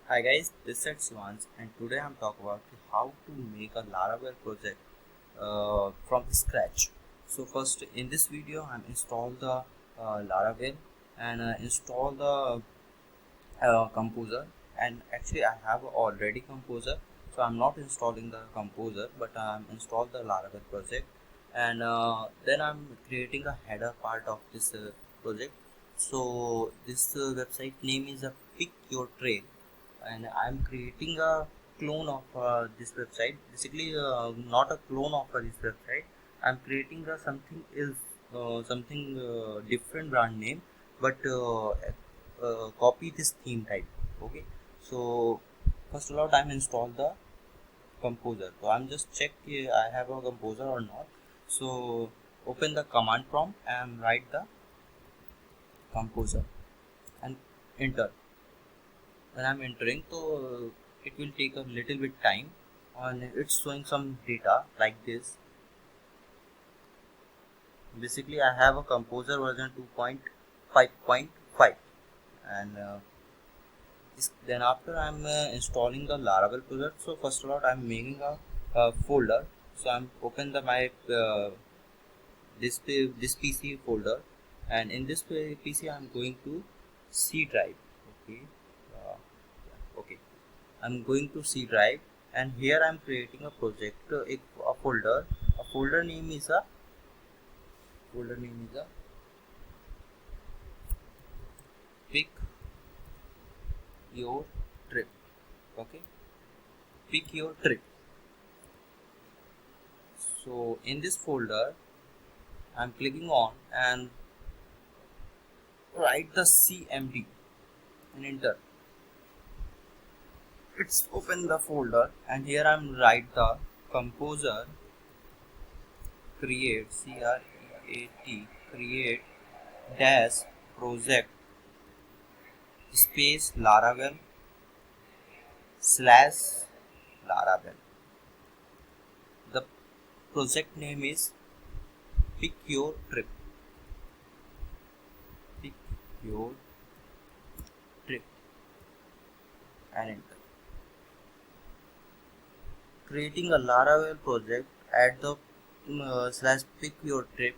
Hi guys, this is Shivansh and today I'm talking about how to make a Laravel project from scratch. So first in this video I'm install the Laravel and install the composer, and actually I have already composer, so I'm not installing the composer but I'm install the Laravel project, and then I'm creating a header part of this project. So this website name is a Pick Your Trail, and I'm creating a clone of this website. Basically, not a clone of this website. I'm creating a something else, something different brand name, but copy this theme type. Okay, so first of all, I'm install the composer. So I'm just check I have a composer or not. So open the command prompt and write the composer and enter. When I'm entering, so it will take a little bit time, and it's showing some data like this. Basically I have a composer version 2.5.5, and then after I'm installing the Laravel project. So first of all I'm making a folder. So I'm open the my this PC folder, and in this PC I'm going to C drive. Okay, uh, okay, I'm going to C drive, and here I'm creating a project, a folder. A folder name is a pick your trip. Okay, pick your trip. So in this folder, I'm clicking on and write the CMD and enter. It's open the folder, and here I'm write the composer create create dash project space Laravel slash Laravel. The project name is Pick Your Trip. Pick Your Trip and enter. Creating a Laravel project, add the slash Pick Your Trip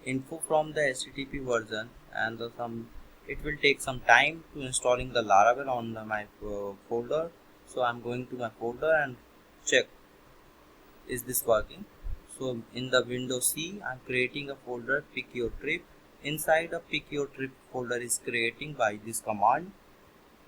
info from the HTTP version, and some it will take some time to installing the Laravel on my folder. So I'm going to my folder and check is this working. So in the window C, I'm creating a folder Pick Your Trip. Inside a Pick Your Trip folder is creating by this command,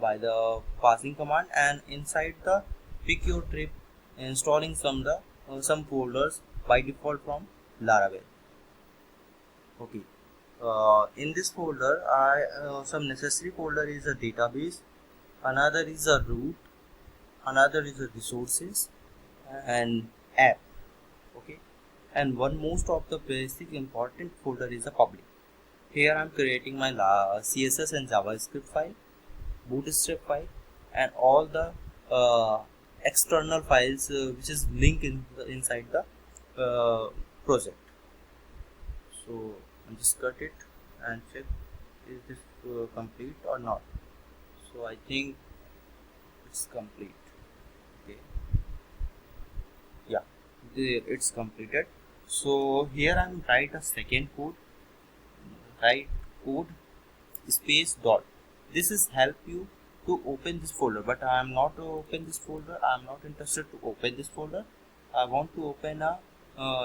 by the passing command, and inside the Pick Your Trip installing some folders by default from Laravel. Okay, in this folder I some necessary folder is a database, another is a root, another is a resources, and app. Okay, and one most of the basic important folder is a public. Here I'm creating my CSS and JavaScript file, bootstrap file, and all the uh, external files which is linked inside the project. So I just cut it and check is this complete or not. So I think it's complete. Okay, yeah, it's completed. So here I'm write a second code, write code space dot. This is help you to open this folder, but I am not to open this folder. I am not interested to open this folder. I want to open a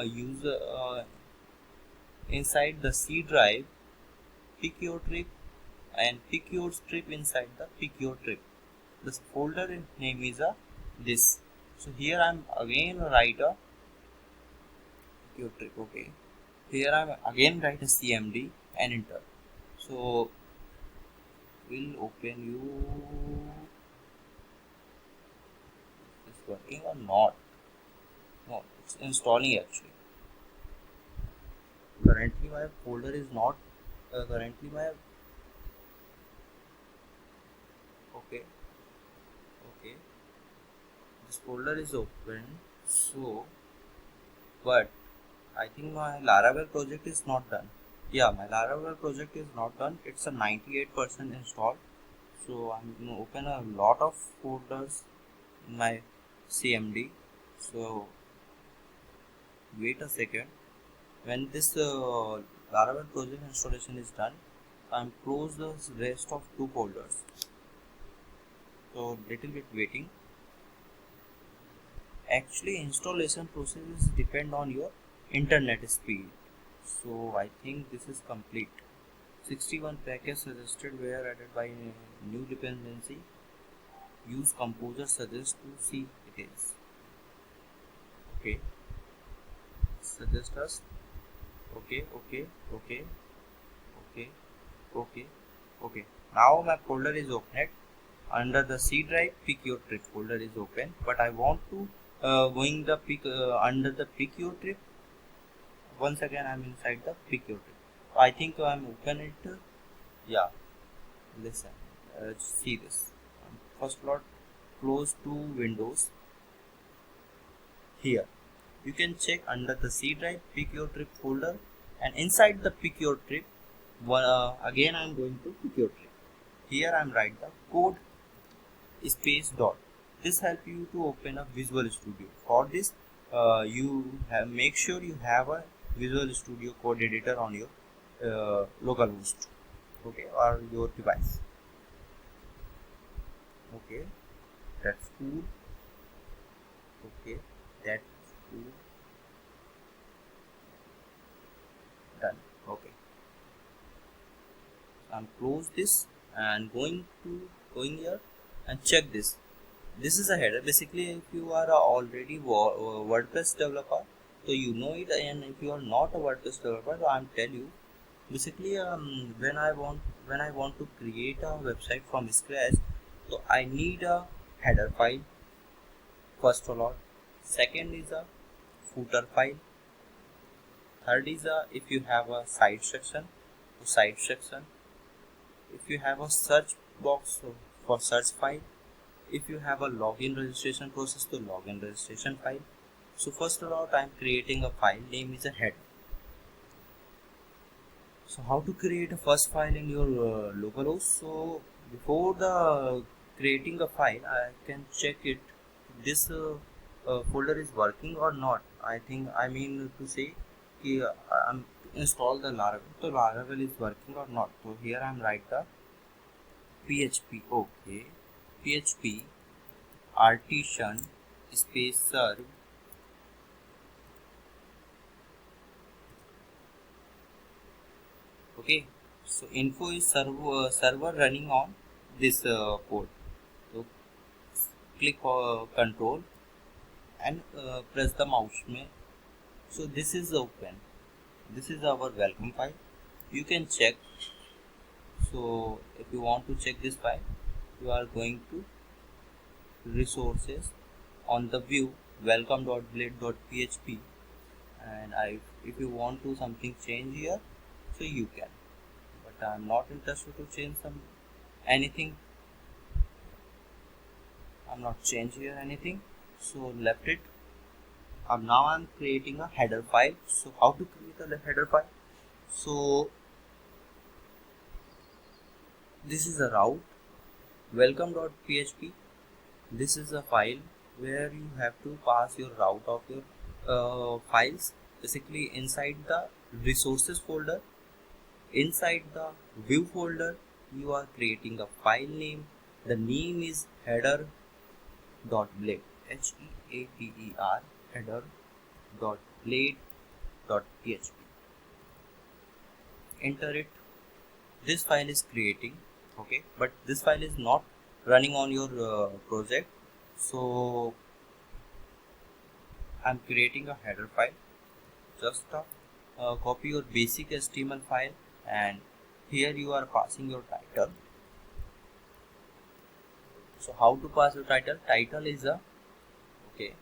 user inside the C drive. Pick your trip and pick your trip inside the pick your trip. This folder name is a this. So here I'm again write a pick your trip. Okay, here I'm again write a CMD and enter. So will open you is working or not. No, it's installing actually. Currently my folder is not currently my okay, okay, this folder is open. So but I think my Laravel project is not done. Yeah, my Laravel project is not done. It's a 98% installed. So I'm going to open a lot of folders in my CMD. So wait a second. When this Laravel project installation is done, I'm close the rest of two folders. So little bit waiting. Actually, installation processes depend on your internet speed. So I think this is complete. 61 packages suggested were added by a new dependency. Use composer suggest to see it is. Okay. Suggest us. Okay. Okay. Okay. Okay. Okay. Now my folder is opened. Under the C drive, pick your trip folder is open. But I want to going the pick under the pick your trip. Once again, I'm inside the pick your trip. I think I'm open it. Yeah. Listen. See this. First lot close two windows. Here you can check under the C drive pick your trip folder, and inside the pick your trip again I'm going to pick your trip. Here I'm write the code space dot. This help you to open a Visual Studio. For this you have make sure you have a Visual Studio code editor on your local host, okay, or your device. Okay, that's cool. Okay, that's cool. Done. Okay, I'm close this and going here and check this. This is a header. Basically, if you are already WordPress developer, so you know it, and if you are not a WordPress developer, so I'm tell you. Basically, when I want to create a website from scratch, so I need a header file first of all. Second is a footer file. Third is a if you have a site section, to site section. If you have a search box, so for search file. If you have a login registration process, to login registration file. So first of all, I'm creating a file name is a header. So how to create a first file in your localhost? So before the creating a file, I can check it this folder is working or not. I mean to say I'm install the Laravel. So Laravel is working or not. So here I'm write the PHP. Okay, PHP artisan space serve. Okay, so info is server running on this port. So click control and press the mouse. So this is open. This is our welcome file. You can check. So if you want to check this file, you are going to resources on the view welcome.blade.php, and if you want to something change here, so you can. But I'm not interested to change anything. I'm not change here anything. So left it. Now I'm creating a header file. So how to create a header file? So this is a route welcome.php. This is a file where you have to pass your route of your files. Basically inside the resources folder, inside the view folder, you are creating a file name. The name is header.blade, header header.blade.php. Enter it. This file is creating, okay, but this file is not running on your project. So I'm creating a header file. Just copy your basic HTML file, and here you are passing your title. So how to pass your title? Title is a okay.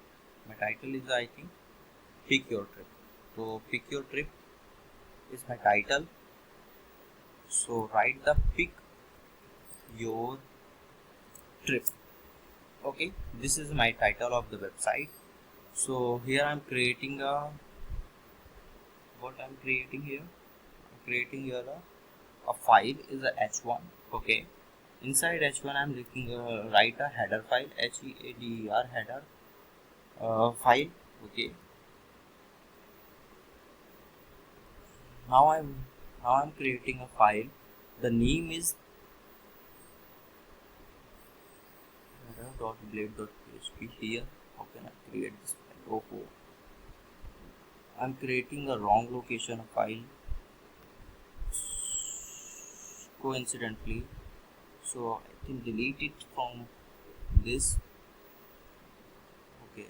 My title is I think Pick Your Trip. So Pick Your Trip is my title. So write the Pick Your Trip. Okay, this is my title of the website. So here I'm creating what I'm creating here. I'm creating here a file is a h1. Okay, inside h1 I'm looking write a header file, header header file. Okay, now I'm creating a file. The name is header.blade.php. Here how can I create this file? Oh, I'm creating a wrong location of file coincidentally, so I can delete it from this. Okay,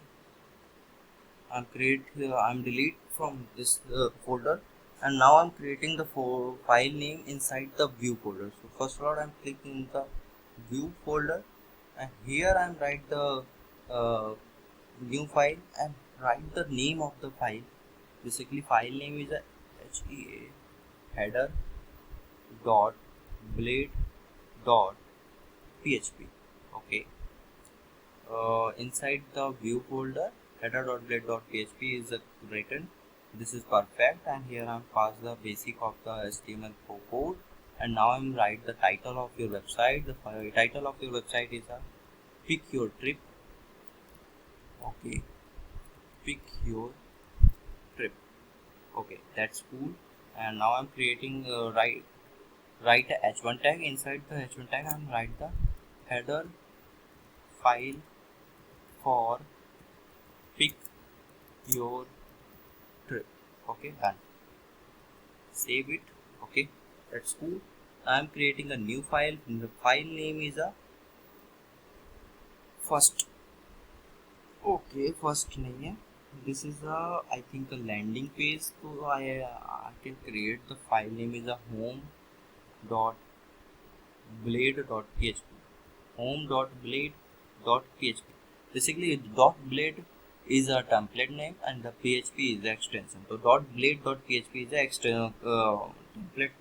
I'm delete from this folder, and now I'm creating the file name inside the view folder. So first of all I'm clicking the view folder, and here I'm write the uh, new file and write the name of the file. Basically file name is a header dot blade dot php. Okay, inside the view folder header.blade.php is written. This is perfect, and here I'm pass the basic of the HTML code, and now I'm write the title of your website. The title of your website is a pick your trip. Okay, pick your trip. Okay, that's cool. And now I'm creating write a h1 tag. Inside the h1 tag I'm write the header file for pick your trip. Okay, done. Save it. Okay, that's cool. I'm creating a new file. The file name is a first. Okay, first name है. This is a I think a landing page. So I can create the file name is a home dot blade dot php. Home dot blade dot php. Basically dot blade is a template name and the php is the extension. So dot blade dot php is the external template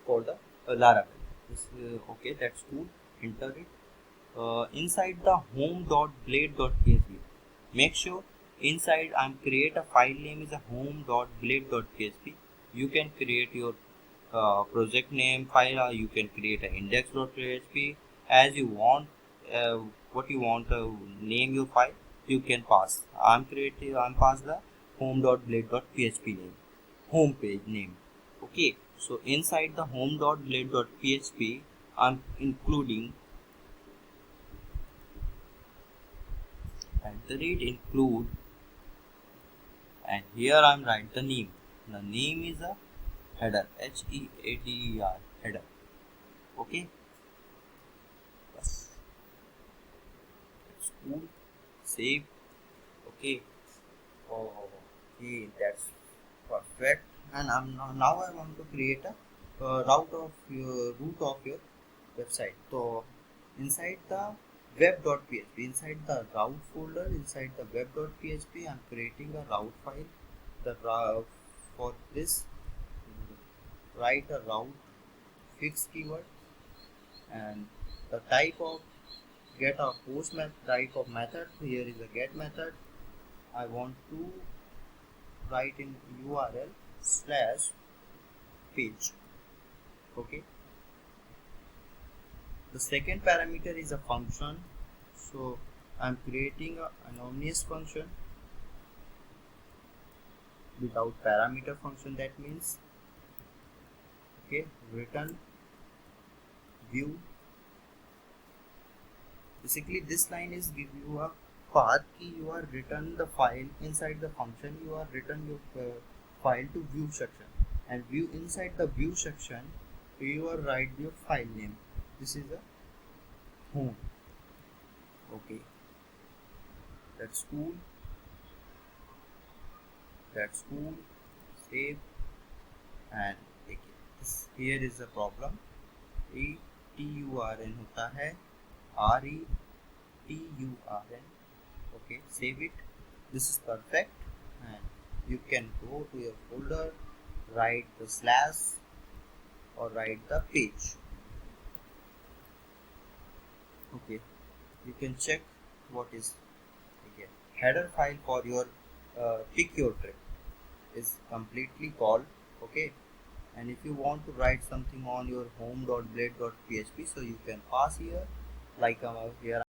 for the Laravel. Okay, that's cool. Enter it. Inside the home.blade.php, make sure inside I'm create a file name is a home.blade.php. You can create your project name file, or you can create an index.php as you want. uh, what you want to name your file, you can pass. I'm pass the home.blade.php name, home page name. Okay, so inside the home.blade.php I'm including include, and here I'm write the name. The name is a header, header header. Okay, yes, that's cool. Save. Okay, oh, okay, that's perfect. And now I want to create a root of your website. So inside the web.php, inside the route folder, inside the web.php I'm creating a route file. The route for this, write a route fix keyword, and the type of get a post method, type of method here is a get method. I want to write in url slash page. Okay, the second parameter is a function, so I'm creating a anonymous function without parameter function. That means, okay, return view. Basically this line is give you a path key. You are return the file inside the function, you are return your file to view section, and view inside the view section you are write your file name. This is a home. Okay, that's cool. That's cool. Save and take it. Here is the problem. turn होता है RETURN. Okay, save it. This is perfect, and you can go to your folder, write the slash or write the page. Okay, you can check what is again header file for your pick your trip is completely called. Okay, And if you want to write something on your home.blade.php, so you can pass here, like here